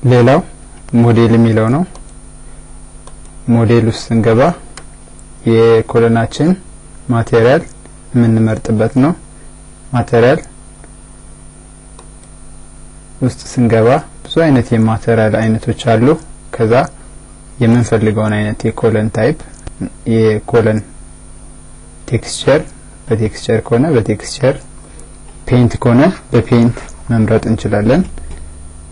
ሌላው ሞዴል የሚለው ነው። ሞዴል ውስጥ ስንገባ የኮለናችን ማቴሪያል የምንመርጥበት ነው። ማቴሪያል ውስጥ ስንገባ ብዙ አይነት የማቴሪያል አይነቶች አሉ። ከዛ የምንፈልገውን አይነት የኮለን ታይፕ የኮለን ቴክስቸር በቴክስቸር ከሆነ በቴክስቸር ፔንት ከሆነ በፔንት መምረጥ እንችላለን።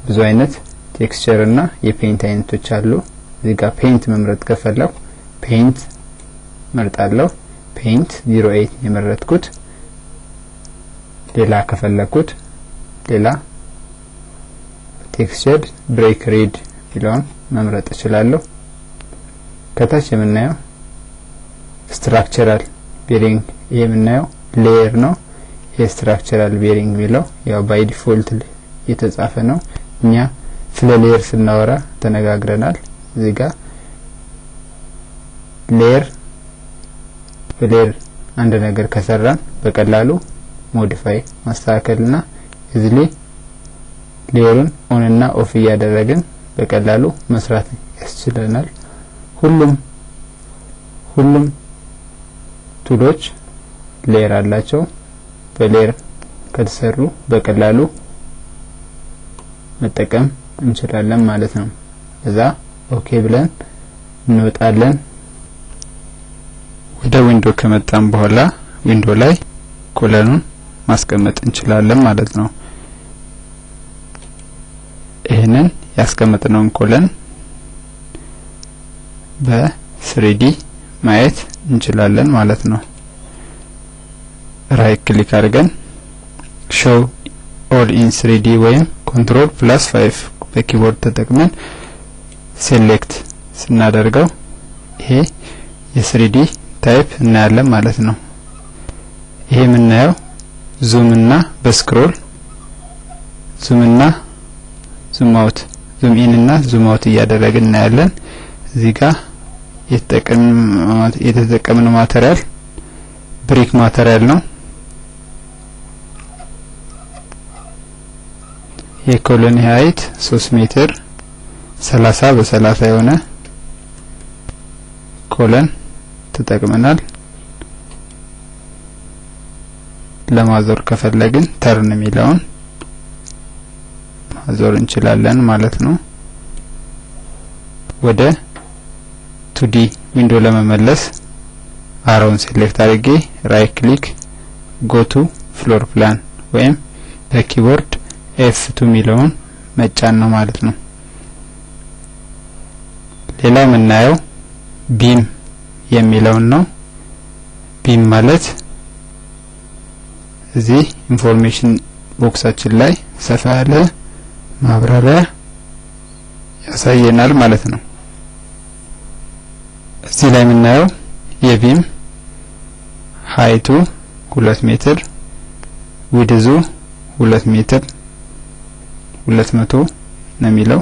ብዙ አይነት ቴክስቸር እና የፔንት አይነቶች አሉ። እዚህ ጋር ፔንት መምረጥ ከፈለኩ ፔንት መርጣለሁ። ፔንት 08 የመረጥኩት። ሌላ ከፈለኩት ሌላ ቴክስቸር ብሬክ ሬድ ይለውን መምረጥ እችላለሁ። ከታች የምናየው ስትራክቸራል ቤሪንግ የምናየው ሌየር ነው። የስትራክቸራል ቤሪንግ የሚለው ያው ባይ ዲፎልት የተጻፈ ነው። እኛ ስለ ሌየር ስናወራ ተነጋግረናል። እዚህ ጋር ሌየር በሌየር አንድ ነገር ከሰራን በቀላሉ ሞዲፋይ ማስተካከልና እዚህ ላይ ሌየሩን ኦን እና ኦፍ እያደረግን በቀላሉ መስራት ያስችለናል። ሁሉም ቱሎች ሌየር አላቸው። በሌየር ከተሰሩ በቀላሉ መጠቀም እንችላለን ማለት ነው። እዛ ኦኬ ብለን እንወጣለን። ወደ ዊንዶ ከመጣን በኋላ ዊንዶ ላይ ኮለኑን ማስቀመጥ እንችላለን ማለት ነው። ይሄንን ያስቀመጥነውን ኮለን በ3D ማየት እንችላለን ማለት ነው። ራይት ክሊክ አድርገን ሾው ኦል ኢን 3D ወይም ኮንትሮል ፕላስ 5 በኪቦርድ ተጠቅመን ሴሌክት ስናደርገው ይሄ የ3D ታይፕ እናያለን ማለት ነው። ይሄ የምናየው ዙም እና በስክሮል ዙም እና ዙም አውት ዙም ኢን እና ዙም አውት እያደረግን እናያለን። እዚህ ጋር የተጠቀምነው ማቴሪያል ብሪክ ማቴሪያል ነው። የኮለን ሃይት 3 ሜትር 30 በ30 የሆነ ኮለን ተጠቅመናል። ለማዞር ከፈለግን ተርን የሚለውን ማዞር እንችላለን ማለት ነው። ወደ 2D ዊንዶ ለመመለስ አራውን ሴሌክት አድርጌ ራይት ክሊክ ጎ ቱ ፍሎር ፕላን ወይም በኪቦርድ F2 የሚለውን መጫን ነው ማለት ነው። ሌላው የምናየው ቢም የሚለውን ነው። ቢም ማለት እዚህ ኢንፎርሜሽን ቦክሳችን ላይ ሰፋ ያለ ማብራሪያ ያሳየናል ማለት ነው። እዚህ ላይ የምናየው የቢም ሃይቱ 2 ሜትር ዊድዙ 2 ሜትር 200 ነው የሚለው